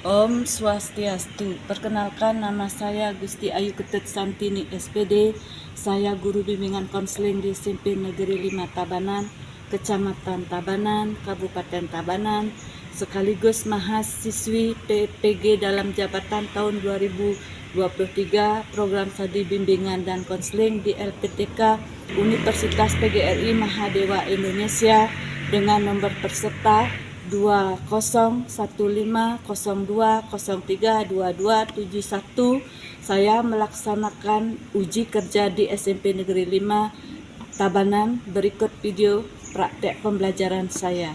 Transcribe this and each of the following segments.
Om Swastiastu. Perkenalkan, nama saya Gusti Ayu Ketut Santini SPD. Saya guru bimbingan konseling di SMP Negeri 5 Tabanan, Kecamatan Tabanan, Kabupaten Tabanan, sekaligus mahasiswi PPG dalam jabatan tahun 2023 program studi bimbingan dan konseling di LPTK Universitas PGRI Mahadewa Indonesia dengan nomor peserta 201502032271. Saya melaksanakan uji kerja di SMP Negeri 5 Tabanan. Berikut video praktek pembelajaran saya.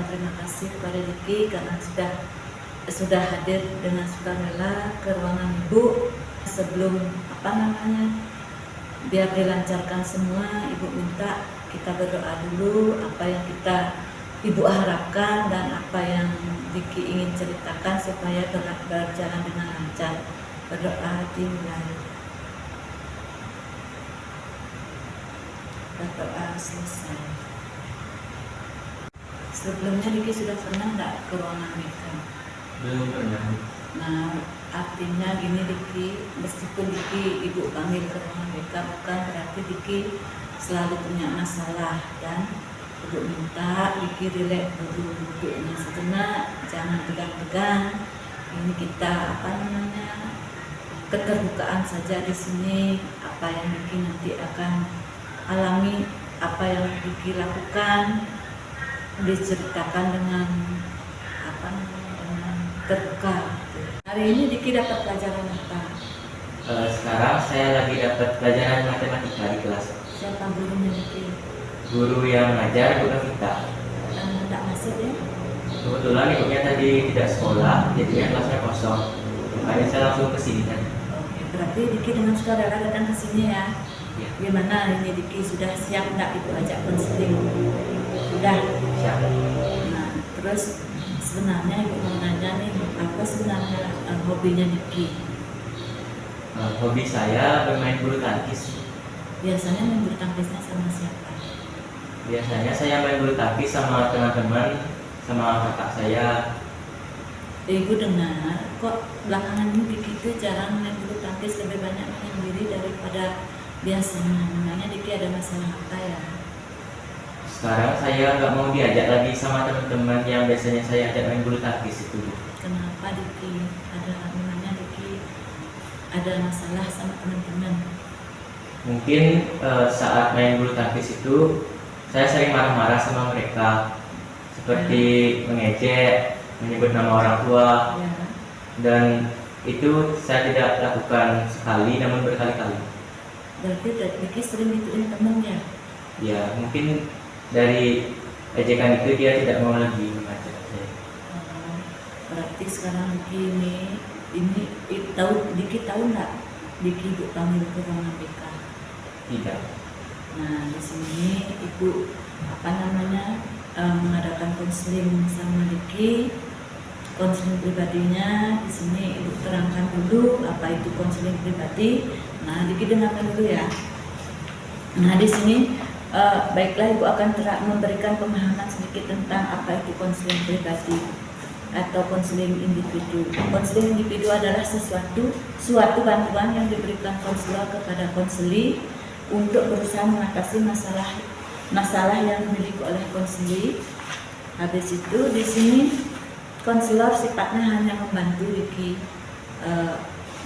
Terima kasih kepada Diki karena sudah hadir dengan sukarela ke ruangan Ibu Sebelum biar dilancarkan semua, Ibu minta kita berdoa dulu apa yang Ibu harapkan dan apa yang Diki ingin ceritakan supaya berjalan dengan lancar. Berdoa dimulai. Berdoa selesai. Sebelumnya Diki sudah pernah nggak ke ruangan BK? Belum pernah. Nah, artinya gini Diki, meskipun Diki Ibu panggil ke ruangan BK bukan berarti Diki selalu punya masalah, dan Ibu minta Diki rileks dulu, duduknya sejenak, jangan tegang-tegang. Ini kita keterbukaan saja di sini. Apa yang Diki nanti akan alami, apa yang Diki lakukan diceritakan dengan dengan terbuka. Hari ini Diki dapat pelajaran apa? Sekarang saya lagi dapat pelajaran matematika di kelas. Siapa gurunya Diki? Guru yang ngajar Bu Novita. Tidak masuk ya? Kebetulan ibunya tadi tidak sekolah, jadinya kelasnya kosong. Makanya saya langsung ke sini kan. Oke, berarti Diki dengan saudara datang ke sini ya? Ya. Gimana ini Diki sudah siap nggak Ibu ajak konseling? Sudah. Siap. Nah, terus sebenarnya Ibu mau nanya nih, apa sebenarnya hobinya Diki? Hobi saya bermain bulu tangkis. Biasanya main bulu tangkisnya sama siapa? Biasanya saya main bulu tangkis sama teman-teman, sama kakak saya. Ibu dengar kok belakangan ini Diki itu jarang main bulu tangkis, lebih banyak menyendiri daripada biasanya. Memangnya Diki ada masalah apa ya? Sekarang saya nggak mau diajak lagi sama teman-teman yang biasanya saya ajak main bulu tangkis itu. Kenapa Diki? Memangnya Diki ada masalah sama teman-teman? Mungkin saat main bulu tangkis itu saya sering marah-marah sama mereka, seperti mengejek, menyebut nama orang tua, Ya. dan itu saya tidak lakukan sekali namun berkali-kali. Berarti Diki sering gituin temennya? Ya, mungkin dari ejekan itu dia tidak mau lagi mengajak saya. Berarti sekarang Diki Diki tahu nggak Diki Ibu panggil ke ruangan BK? Tidak. Nah, di sini Ibu mengadakan konseling sama Diki, konseling pribadinya. Di sini Ibu terangkan dulu apa itu konseling pribadi. Nah, Diki dengarkan dulu ya. Nah, di sini baiklah Ibu akan memberikan pemahaman sedikit tentang apa itu konseling pribadi atau konseling individu. Konseling individu adalah suatu bantuan yang diberikan konselor kepada konseli untuk berusaha mengatasi masalah yang dimiliki oleh konseli. Habis itu di sini konselor sifatnya hanya membantu Diki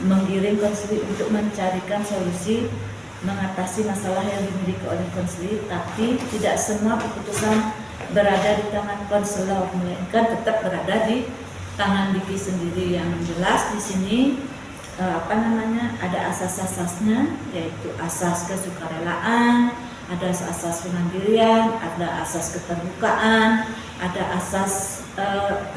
menggiring konseli untuk mencarikan solusi mengatasi masalah yang dimiliki oleh konseli, tapi tidak semua keputusan berada di tangan konselor, melainkan tetap berada di tangan Diki sendiri. Yang jelas di sini ada asas-asasnya, yaitu asas kesukarelaan, ada asas kemandirian, ada asas keterbukaan, ada asas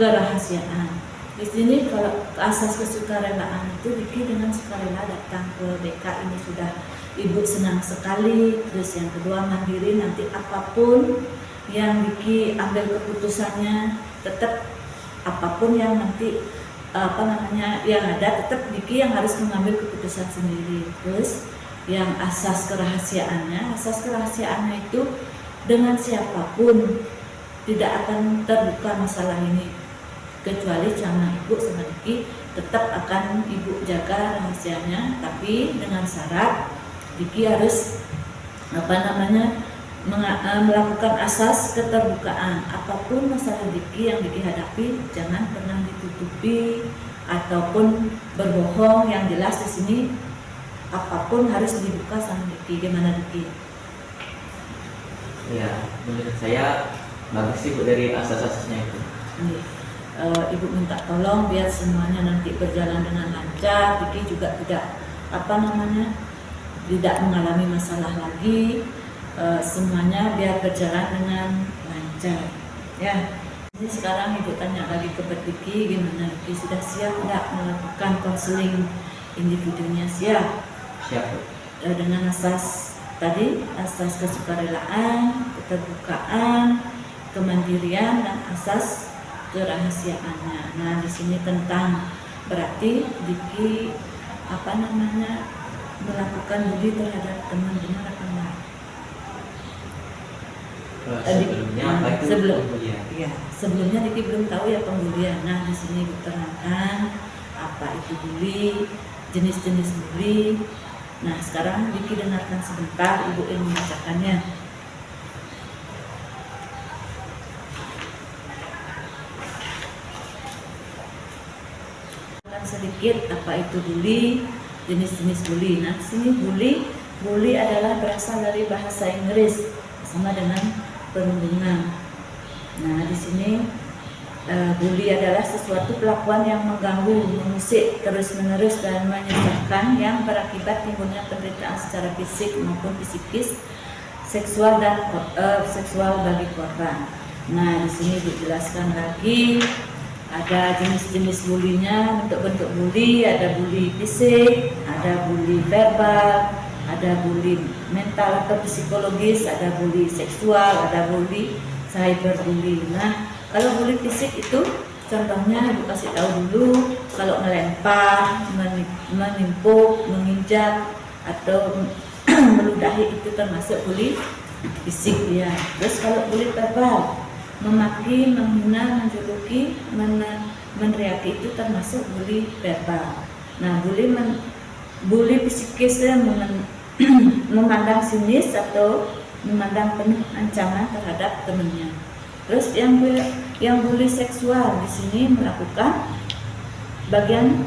kerahasiaan. Di sini kalau asas kesukarelaan itu Diki dengan sukarela datang ke BK ini sudah Ibu senang sekali. Terus yang kedua mandiri, nanti apapun yang Diki ambil keputusannya, tetap apapun yang nanti yang ada, tetap Diki yang harus mengambil keputusan sendiri. Terus yang asas kerahasiaannya itu dengan siapapun tidak akan terbuka masalah ini, kecuali sama Ibu sama Diki, tetap akan Ibu jaga rahasianya, tapi dengan syarat Diki harus melakukan asas keterbukaan. Apapun masalah Diki yang Diki hadapi, jangan pernah ditutupi ataupun berbohong. Yang jelas di sini apapun harus dibuka sama Diki. Gimana Diki? Ya, menurut saya bagus sih Bu dari asas-asasnya itu. Ibu minta tolong biar semuanya nanti berjalan dengan lancar. Diki juga tidak mengalami masalah lagi. Semuanya biar berjalan dengan lancar ya. Ini sekarang Ibu tanya lagi ke Diki, gimana Diki sudah siap nggak melakukan konseling individunya siap. Siap Bu. Dengan asas tadi, asas kesukarelaan, keterbukaan, kemandirian, dan asas kerahasiaannya. Nah, di sini tentang berarti Diki melakukan bully terhadap teman, benar apa enggak? Sebelumnya apa itu pembulian? Iya, sebelumnya Diki belum tahu ya pembulian. Nah, di sini diterangkan apa itu bully, jenis-jenis bully. Nah, sekarang Diki dengarkan sebentar Ibu yang membacakannya. Sedikit apa itu bully, jenis-jenis bully. Nah, di sini bully adalah berasal dari bahasa Inggris sama dengan perundungan. Nah, di sini bully adalah sesuatu perlakuan yang mengganggu, mengusik terus-menerus dan menyusahkan yang berakibat timbulnya penderitaan secara fisik maupun psikis, seksual dan seksual bagi korban. Nah, di sini dijelaskan lagi ada jenis-jenis bulinya, bentuk-bentuk bully, ada bully fisik, ada bully verbal, ada bully mental atau psikologis, ada bully seksual, ada bully cyberbully. Nah, kalau bully fisik itu contohnya Ibu kasih tahu dulu, kalau melempar, menimpuk, menginjak atau meludahi itu termasuk bully fisik ya. Terus kalau bully verbal, memaki, menghina, menjuluki, meneriaki itu termasuk bully verbal. Nah, bully psikisnya memandang sinis atau memandang penuh ancaman terhadap temannya. Terus yang bully seksual di sini melakukan bagian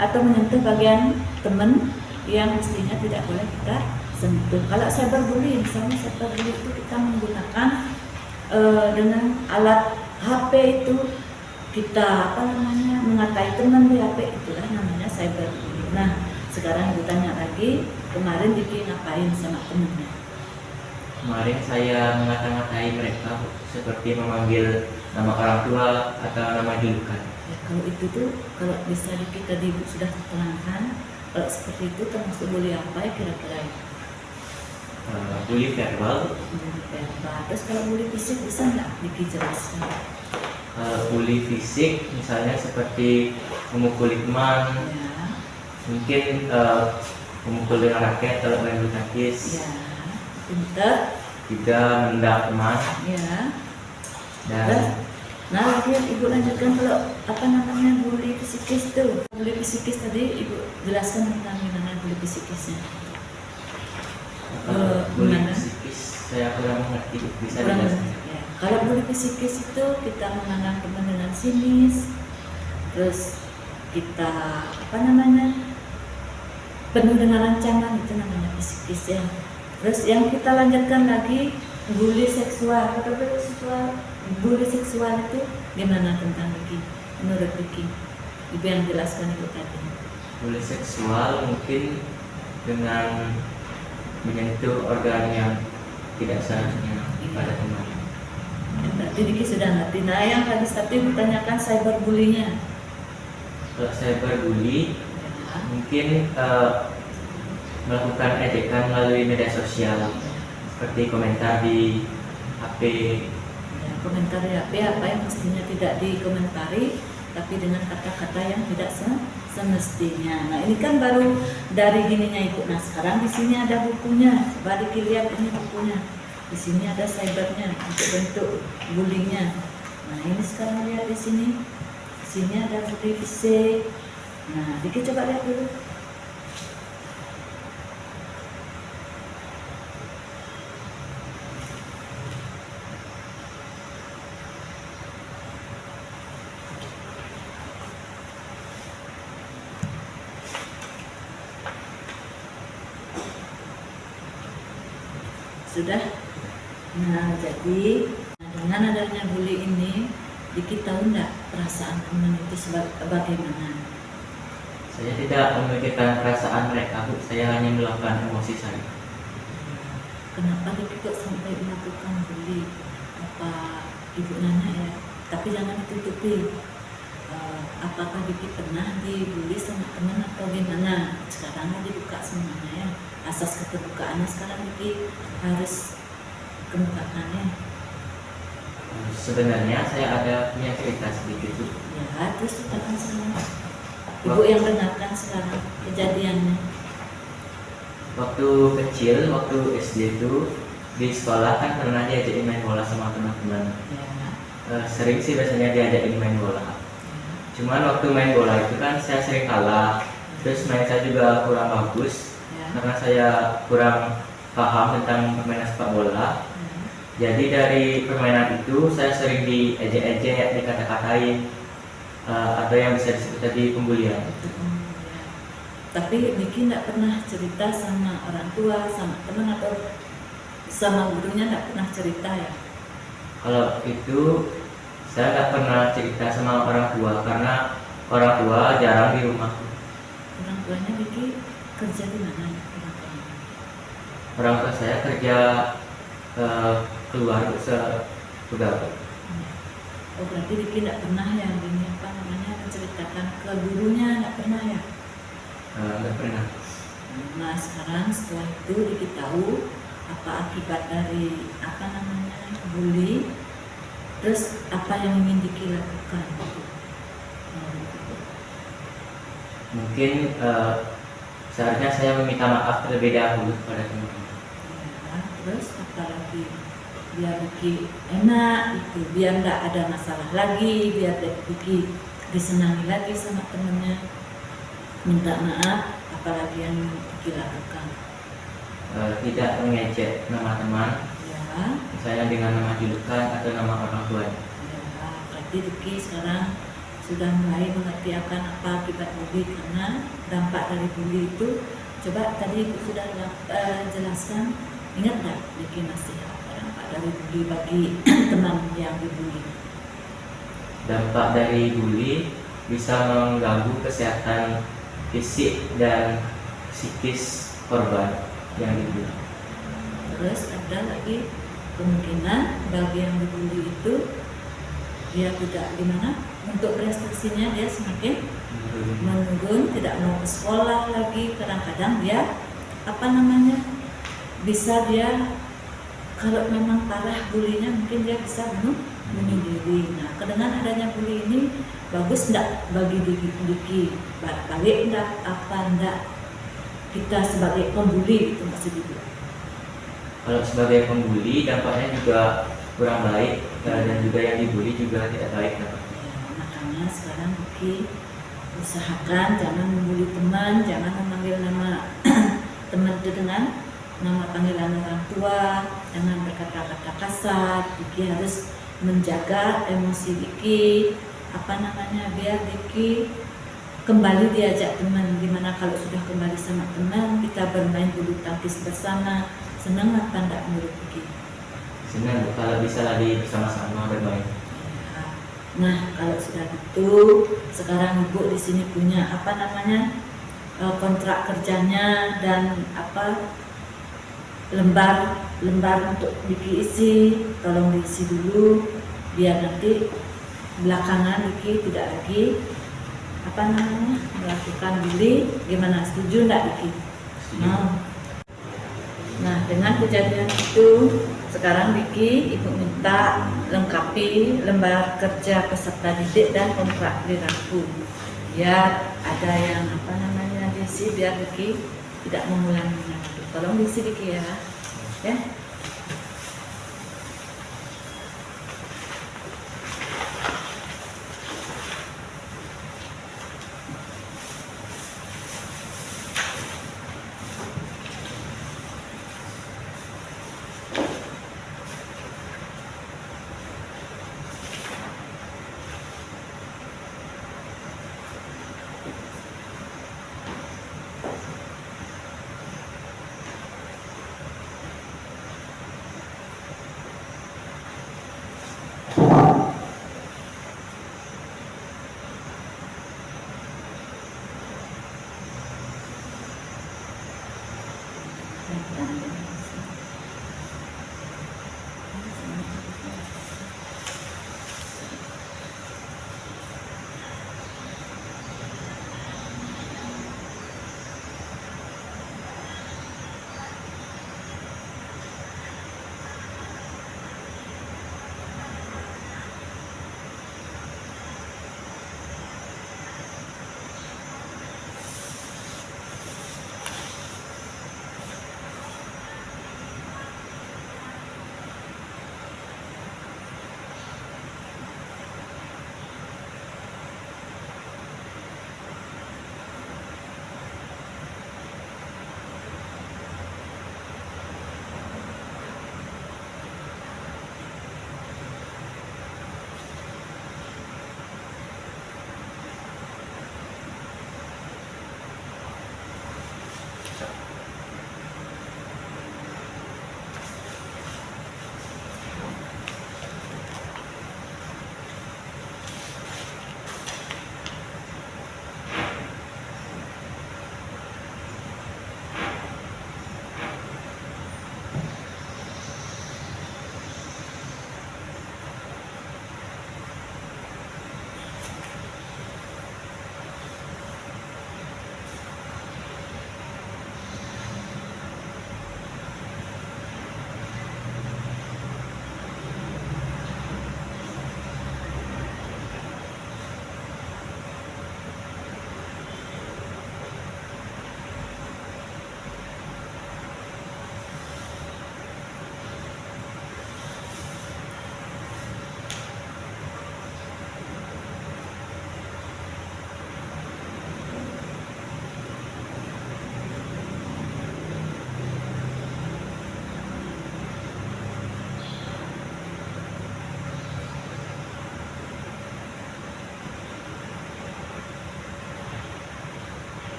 atau menyentuh bagian teman yang mestinya tidak boleh kita sentuh. Kalau cyberbully, misalnya cyberbully itu kita menggunakan dengan alat HP itu kita mengatai teman di HP, itulah namanya cyberbully. Nah, sekarang Ibu tanya lagi, kemarin Diki ngapain sama temennya? Kemarin saya mengata-ngatai mereka seperti memanggil nama orang tua atau nama julukan. Ya, kalau itu tuh kalau bisa Diki tadi Ibu sudah terangkan, kalau seperti itu termasuk bully apa ya kira-kira? Bully verbal. Bully verbal. Terus kalau bully fisik bisa nggak Diki jelaskan? Bully fisik misalnya seperti memukul teman, Ya. mungkin memukul dengan raket atau main bulu tangkis. Ya. Pinter. Juga menendang teman. Ya. Dan nah, lagi Ibu lanjutkan kalau bully psikis tuh. Bully psikis tadi Ibu jelaskan tentang gimana bully psikisnya. bully Gimana? psikis saya kurang mengerti, bisa Kurang dijelaskan? ya. Kalau bully psikis itu kita memandang teman dengan sinis, terus kita penuh dengan ancaman, itu namanya psikis ya. Terus yang kita lanjutkan lagi bully seksual. Kalau bully seksual itu gimana tentang Diki? Menurut Diki, Ibu yang jelaskan itu tadi. Bully seksual mungkin dengan menyentuh organ yang tidak seharusnya pada teman. Berarti Diki sudah ngerti. Nah, yang tadi Ibu tanyakan cyberbully-nya. Kalau cyberbully Ya. mungkin melakukan ejekan melalui media sosial seperti komentar di HP. Ya, komentar di HP apa yang mestinya tidak dikomentari, tapi dengan kata-kata yang tidak semestinya. Nah, ini kan baru dari gininya Ibu. Nah, sekarang di sini ada bukunya. Coba dilihat ini bukunya. Di sini ada cybernya untuk bentuk bullyingnya. Nah, ini sekarang lihat di sini. Di sini ada bully fisik. Nah, Diki coba lihat dulu. Sudah. Nah, jadi dengan adanya bully ini, Diki tahu enggak perasaan teman itu bagaimana? Saya tidak memikirkan perasaan mereka, Bu. Saya hanya melakukan emosi saya. Kenapa Diki kok sampai melakukan bully? Apa Ibu nanya ya? Tapi jangan ditutupi. apakah Diki pernah dibully sama teman atau gimana? Sekarang kan dibuka semuanya ya. Asas keterbukaannya sekarang Diki harus kemukakan ya. Sebenarnya saya ada punya cerita sedikit tuh. Ya, terus ceritakan sama Ibu yang dengarkan sekarang kejadiannya. Waktu kecil, waktu SD itu di sekolah kan pernah diajakin main bola sama teman-teman. Ya. Sering sih biasanya diajakin main bola. Cuman waktu main bola itu kan saya sering kalah. Terus main saya juga kurang bagus karena saya kurang paham tentang permainan sepak bola. Jadi dari permainan itu saya sering diejek-ejek, dikata-katain, atau yang bisa disebut tadi pembulian. Tapi Diki tidak pernah cerita sama orang tua, sama teman atau sama gurunya, tidak pernah cerita ya? Kalau itu saya nggak pernah cerita sama orang tua karena orang tua jarang di rumah. Orang tuanya Diki kerja di mana? Orang tua saya kerja keluar sepegawai. Oh, berarti Diki tidak pernah yang ini menceritakan ke gurunya, tidak pernah ya? Nggak pernah. Nah sekarang setelah itu Diki tahu apa akibat dari bully, terus apa yang ingin Diki lakukan? Mungkin seharusnya saya meminta maaf terlebih dahulu kepada teman-teman. Ya, terus apa lagi? Biar Diki enak itu, biar nggak ada masalah lagi, biar Diki disenangi lagi sama temennya. Minta maaf, apalagi yang Diki lakukan? Tidak mengejek nama teman, Ya, misalnya dengan nama julukan atau nama orang tuanya. ya, berarti Diki sekarang sudah mulai mengerti akan apa akibat bully, karena dampak dari bully itu coba tadi Ibu sudah jelaskan. Ingat nggak Diki masih apa dampak dari bully bagi teman yang dibully? Dampak dari bully bisa mengganggu kesehatan fisik dan psikis korban yang dibully. Terus ada lagi kemungkinan bagi yang dibully itu dia tidak gimana, untuk prestasinya dia semakin menurun, tidak mau ke sekolah lagi. Kadang-kadang dia bisa dia kalau memang parah bulinya mungkin dia bisa bunuh diri. Nah, dengan adanya bully ini bagus enggak bagi Diki? Balik enggak kita sebagai pembuli itu masih dibuat? Kalau sebagai pembuli dampaknya juga kurang baik, dan juga yang dibully juga tidak baik. Ya, makanya sekarang Diki usahakan jangan membuli teman, jangan memanggil nama teman itu dengan nama panggilan orang tua, jangan berkata-kata kasar. Diki harus menjaga emosi Diki, biar Diki kembali diajak teman. Gimana kalau sudah kembali sama teman, kita bermain bulu tangkis bersama, senang apa enggak menurut Diki? Senang kalau bisa lagi bersama-sama bermain. Nah, kalau sudah gitu, sekarang Ibu di sini punya kontrak kerjanya dan lembar untuk Diki isi. Tolong diisi dulu biar nanti belakangan Diki tidak lagi melakukan bully. Gimana, setuju enggak Diki? Nah, dengan kejadian itu sekarang Diki Ibu minta lengkapi lembar kerja peserta didik dan kontrak perilaku. Biar ada yang diisi, biar Diki tidak mengulanginya. Tolong diisi Diki ya. Ya.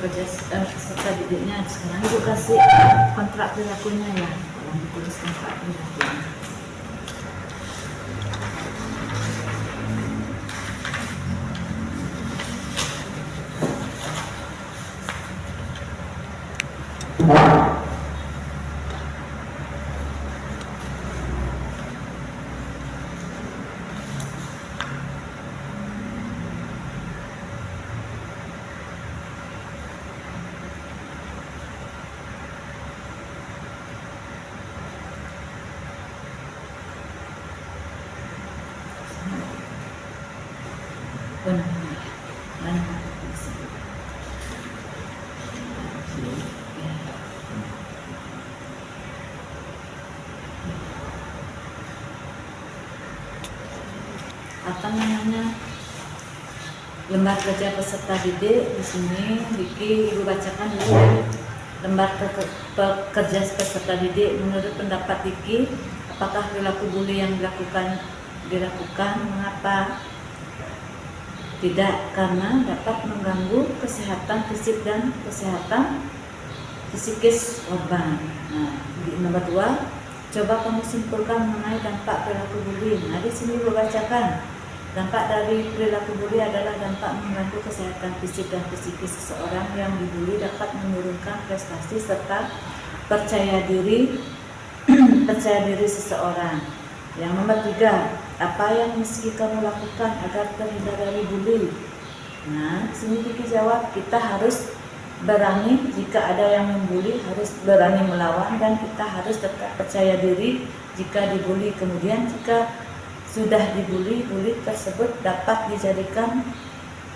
kerja peserta didiknya. Sekarang Ibu kasih kontrak perilakunya ya, tolong ditulis kontrak perilakunya. Apa namanya, lembar kerja peserta didik di sini Diki Ibu bacakan dulu ya. Lembar kerja peserta didik, menurut pendapat Diki, apakah perilaku bully yang dilakukan mengapa? Tidak, karena dapat mengganggu kesehatan fisik dan kesehatan psikis korban. Nah, di nomor 2, coba kamu simpulkan mengenai dampak perilaku bullying. Nah, di sini Ibu bacakan. Dampak dari perilaku bully adalah dampak mengganggu kesehatan fisik dan psikis seseorang. Yang dibully dapat menurunkan prestasi serta percaya diri seseorang. Yang nomor 3, apa yang mesti kamu lakukan agar terhindar dari bully? Nah, sini Diki jawab, kita harus berani jika ada yang membuli, harus berani melawan, dan kita harus tetap percaya diri jika dibully. Kemudian jika sudah dibully, bully tersebut dapat dijadikan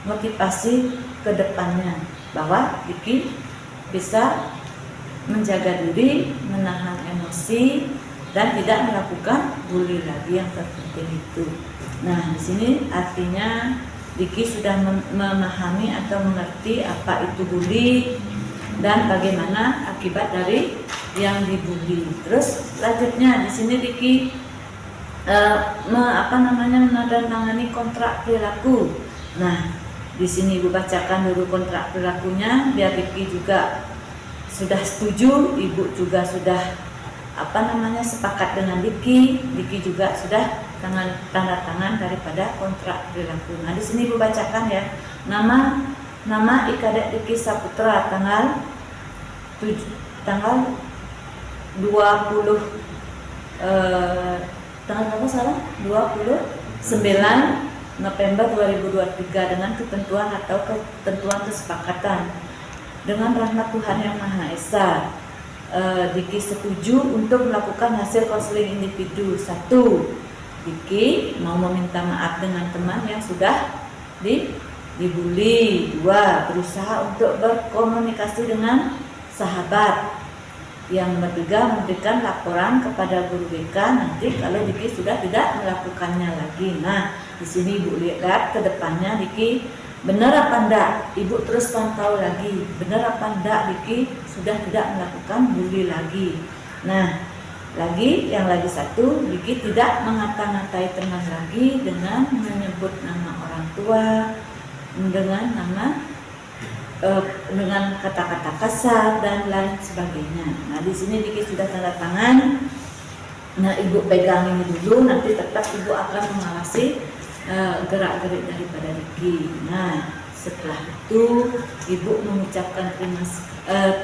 motivasi ke depannya bahwa Diki bisa menjaga diri, menahan emosi, dan tidak melakukan bully lagi, yang terpenting itu. Nah, di sini artinya Diki sudah memahami atau mengerti apa itu bully dan bagaimana akibat dari yang dibully. Terus selanjutnya di sini Diki menandatangani kontrak perilaku. Nah, di sini Ibu bacakan dulu kontrak perilakunya biar Diki juga sudah setuju, Ibu juga sudah sepakat dengan Diki juga sudah tanda tangan daripada kontrak perilaku. Nah, di sini Ibu bacakan ya. Nama Ikadet Diki Saputra tanggal 29 November 2023 dengan ketentuan atau ketentuan kesepakatan dengan rahmat Tuhan Yang Maha Esa. Diki setuju untuk melakukan hasil konseling individu. 1. Diki mau meminta maaf dengan teman yang sudah dibully. 2. Berusaha untuk berkomunikasi dengan sahabat. Yang ketiga, memberikan laporan kepada guru BK nanti kalau Diki sudah tidak melakukannya lagi. Nah, di sini Ibu lihat ke depannya Diki benar apa enggak, Ibu terus pantau lagi. Benar apa enggak Diki sudah tidak melakukan bully lagi. Nah, yang lagi satu, Diki tidak mengata-ngatai teman lagi dengan menyebut nama orang tua, dengan kata-kata kasar dan lain sebagainya. Nah, di sini Diki sudah tanda tangan. Nah, Ibu pegang ini dulu, nanti tetap Ibu akan mengawasi gerak-gerik daripada Diki. Nah, setelah itu Ibu mengucapkan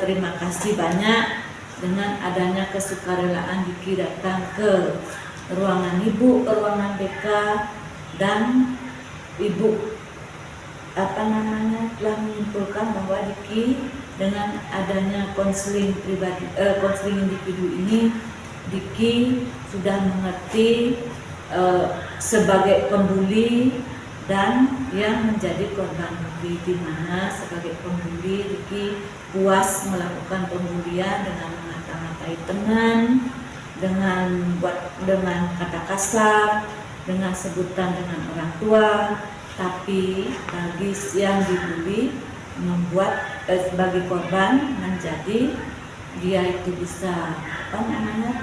terima kasih banyak dengan adanya kesukarelaan Diki datang ke ruangan Ibu, ke ruangan BK, dan Ibu telah menyimpulkan bahwa Diki dengan adanya konseling individu ini, Diki sudah mengerti sebagai pembuli dan yang menjadi korban bully, di mana sebagai pembuli Diki puas melakukan pembulian dengan mengata-ngatai teman, dengan kata kasar, dengan sebutan dengan orang tua. Tapi bagi yang dibully membuat sebagai korban menjadi dia itu bisa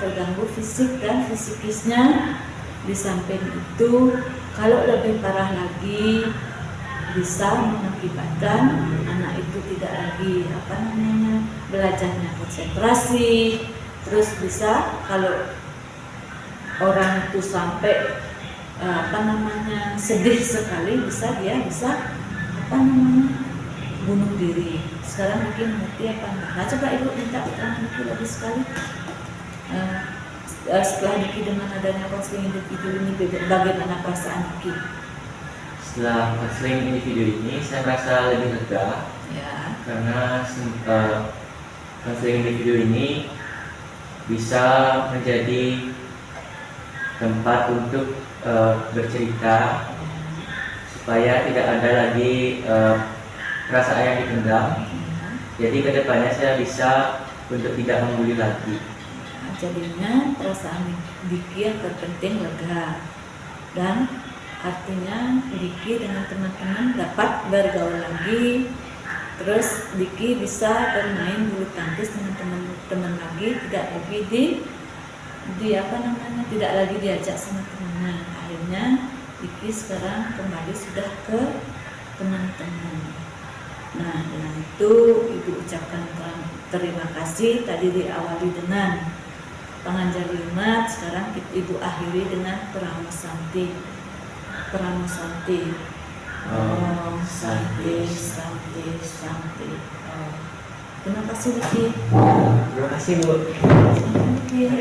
terganggu fisik dan psikisnya. Di samping itu kalau lebih parah lagi bisa mengakibatkan anak itu tidak tidak lagi belajarnya konsentrasi, terus bisa kalau orang itu sampai sedih sekali dia bisa bunuh diri. Sekarang mungkin ngerti apa enggak? Nah, coba ibu minta keterangan Niki lagi sekali. Setelah Niki dengan adanya konseling individu ini, bagaimana perasaan Niki? Setelah konseling individu ini saya merasa lebih lega Ya. karena konseling individu ini bisa menjadi tempat untuk bercerita supaya tidak ada lagi perasaan yang dipendam. Jadi kedepannya saya bisa untuk tidak membuli lagi. Nah, jadinya perasaan Diki yang terpenting lega, dan artinya Diki dengan teman-teman dapat bergaul lagi. Terus Diki bisa bermain bulu tangkis dengan teman-teman lagi, tidak lagi tidak lagi diajak sama temannya. Akhirnya Diki sekarang kembali sudah ke teman-teman. Nah, dengan itu Ibu ucapkan terima kasih. Tadi diawali dengan pengajar limat, sekarang Ibu akhiri dengan Pramusanti. Om Santi, Santi, Santi. Terima kasih Diki. Terima kasih Bu. Terima kasih.